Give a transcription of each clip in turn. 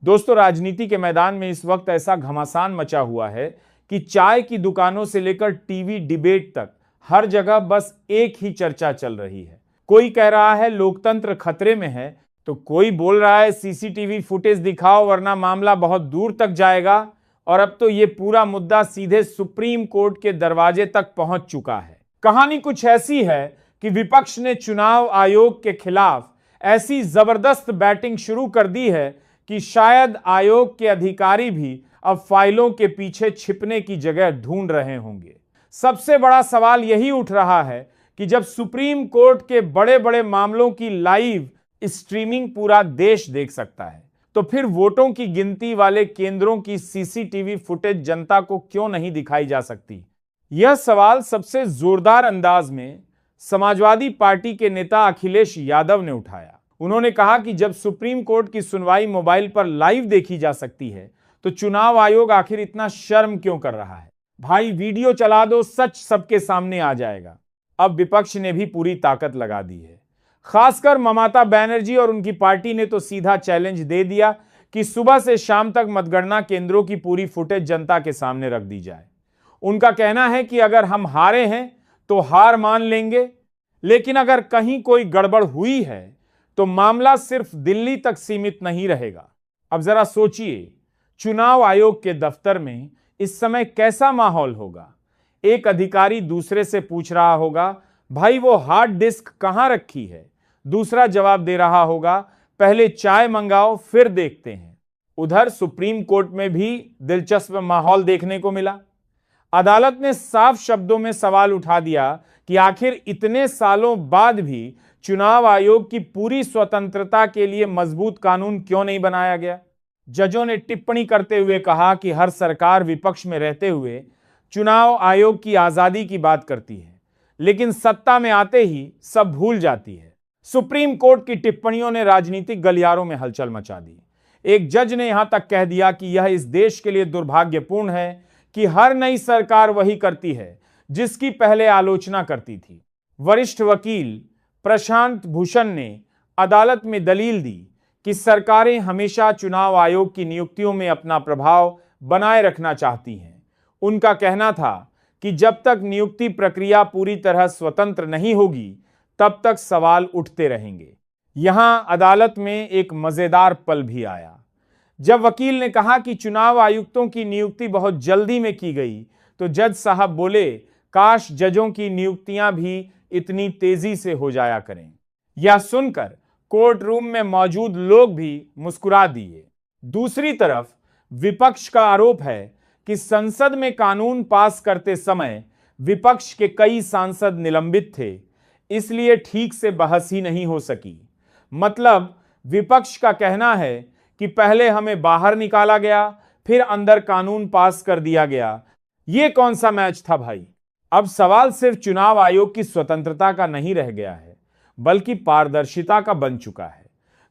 दोस्तों, राजनीति के मैदान में इस वक्त ऐसा घमासान मचा हुआ है कि चाय की दुकानों से लेकर टीवी डिबेट तक हर जगह बस एक ही चर्चा चल रही है। कोई कह रहा है लोकतंत्र खतरे में है, तो कोई बोल रहा है सीसीटीवी फुटेज दिखाओ वरना मामला बहुत दूर तक जाएगा। और अब तो ये पूरा मुद्दा सीधे सुप्रीम कोर्ट के दरवाजे तक पहुंच चुका है। कहानी कुछ ऐसी है कि विपक्ष ने चुनाव आयोग के खिलाफ ऐसी जबरदस्त बैटिंग शुरू कर दी है कि शायद आयोग के अधिकारी भी अब फाइलों के पीछे छिपने की जगह ढूंढ रहे होंगे। सबसे बड़ा सवाल यही उठ रहा है कि जब सुप्रीम कोर्ट के बड़े बड़े मामलों की लाइव स्ट्रीमिंग पूरा देश देख सकता है, तो फिर वोटों की गिनती वाले केंद्रों की सीसीटीवी फुटेज जनता को क्यों नहीं दिखाई जा सकती? यह सवाल सबसे जोरदार अंदाज में समाजवादी पार्टी के नेता अखिलेश यादव ने उठाया। उन्होंने कहा कि जब सुप्रीम कोर्ट की सुनवाई मोबाइल पर लाइव देखी जा सकती है, तो चुनाव आयोग आखिर इतना शर्म क्यों कर रहा है? भाई वीडियो चला दो, सच सबके सामने आ जाएगा। अब विपक्ष ने भी पूरी ताकत लगा दी है। खासकर ममता बनर्जी और उनकी पार्टी ने तो सीधा चैलेंज दे दिया कि सुबह से शाम तक मतगणना केंद्रों की पूरी फुटेज जनता के सामने रख दी जाए। उनका कहना है कि अगर हम हारे हैं तो हार मान लेंगे, लेकिन अगर कहीं कोई गड़बड़ हुई है तो मामला सिर्फ दिल्ली तक सीमित नहीं रहेगा। अब जरा सोचिए, चुनाव आयोग के दफ्तर में इस समय कैसा माहौल होगा? एक अधिकारी दूसरे से पूछ रहा होगा, भाई वो हार्ड डिस्क कहां रखी है? दूसरा जवाब दे रहा होगा, पहले चाय मंगाओ फिर देखते हैं। उधर सुप्रीम कोर्ट में भी दिलचस्प माहौल देखने को मिला। अदालत ने साफ शब्दों में सवाल उठा दिया कि आखिर इतने सालों बाद भी चुनाव आयोग की पूरी स्वतंत्रता के लिए मजबूत कानून क्यों नहीं बनाया गया। जजों ने टिप्पणी करते हुए कहा कि हर सरकार विपक्ष में रहते हुए चुनाव आयोग की आजादी की बात करती है, लेकिन सत्ता में आते ही सब भूल जाती है। सुप्रीम कोर्ट की टिप्पणियों ने राजनीतिक गलियारों में हलचल मचा दी। एक जज ने यहां तक कह दिया कि यह इस देश के लिए दुर्भाग्यपूर्ण है कि हर नई सरकार वही करती है जिसकी पहले आलोचना करती थी। वरिष्ठ वकील प्रशांत भूषण ने अदालत में दलील दी कि सरकारें हमेशा चुनाव आयोग की नियुक्तियों में अपना प्रभाव बनाए रखना चाहती हैं। उनका कहना था कि जब तक नियुक्ति प्रक्रिया पूरी तरह स्वतंत्र नहीं होगी, तब तक सवाल उठते रहेंगे। यहां अदालत में एक मजेदार पल भी आया जब वकील ने कहा कि चुनाव आयुक्तों की नियुक्ति बहुत जल्दी में की गई, तो जज साहब बोले, काश जजों की नियुक्तियां भी इतनी तेजी से हो जाया करें। यह सुनकर कोर्ट रूम में मौजूद लोग भी मुस्कुरा दिए। दूसरी तरफ विपक्ष का आरोप है कि संसद में कानून पास करते समय विपक्ष के कई सांसद निलंबित थे, इसलिए ठीक से बहस ही नहीं हो सकी। मतलब विपक्ष का कहना है कि पहले हमें बाहर निकाला गया, फिर अंदर कानून पास कर दिया गया। ये कौन सा मैच था भाई? अब सवाल सिर्फ चुनाव आयोग की स्वतंत्रता का नहीं रह गया है, बल्कि पारदर्शिता का बन चुका है।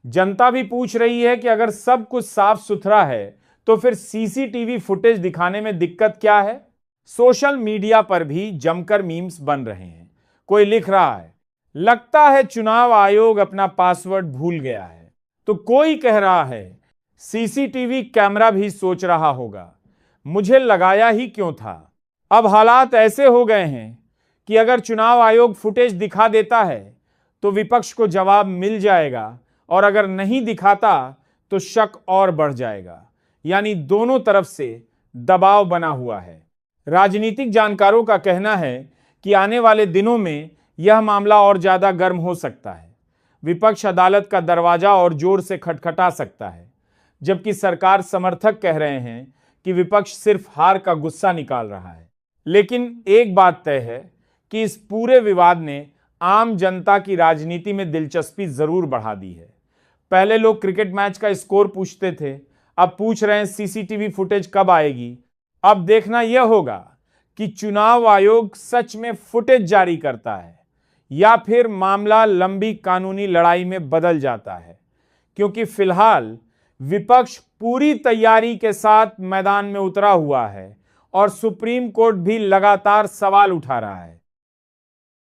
जनता भी पूछ रही है कि अगर सब कुछ साफ सुथरा है तो फिर सीसीटीवी फुटेज दिखाने में दिक्कत क्या है? सोशल मीडिया पर भी जमकर मीम्स बन रहे हैं। कोई लिख रहा है, लगता है चुनाव आयोग अपना पासवर्ड भूल गया है। तो कोई कह रहा है, सीसीटीवी कैमरा भी सोच रहा होगा, मुझे लगाया ही क्यों था। अब हालात ऐसे हो गए हैं कि अगर चुनाव आयोग फुटेज दिखा देता है तो विपक्ष को जवाब मिल जाएगा, और अगर नहीं दिखाता तो शक और बढ़ जाएगा। यानी दोनों तरफ से दबाव बना हुआ है। राजनीतिक जानकारों का कहना है कि आने वाले दिनों में यह मामला और ज्यादा गर्म हो सकता है। विपक्ष अदालत का दरवाजा और जोर से खटखटा सकता है, जबकि सरकार समर्थक कह रहे हैं कि विपक्ष सिर्फ हार का गुस्सा निकाल रहा है। लेकिन एक बात तय है कि इस पूरे विवाद ने आम जनता की राजनीति में दिलचस्पी जरूर बढ़ा दी है। पहले लोग क्रिकेट मैच का स्कोर पूछते थे, अब पूछ रहे हैं सीसीटीवी फुटेज कब आएगी। अब देखना यह होगा कि चुनाव आयोग सच में फुटेज जारी करता है या फिर मामला लंबी कानूनी लड़ाई में बदल जाता है, क्योंकि फिलहाल विपक्ष पूरी तैयारी के साथ मैदान में उतरा हुआ है और सुप्रीम कोर्ट भी लगातार सवाल उठा रहा है।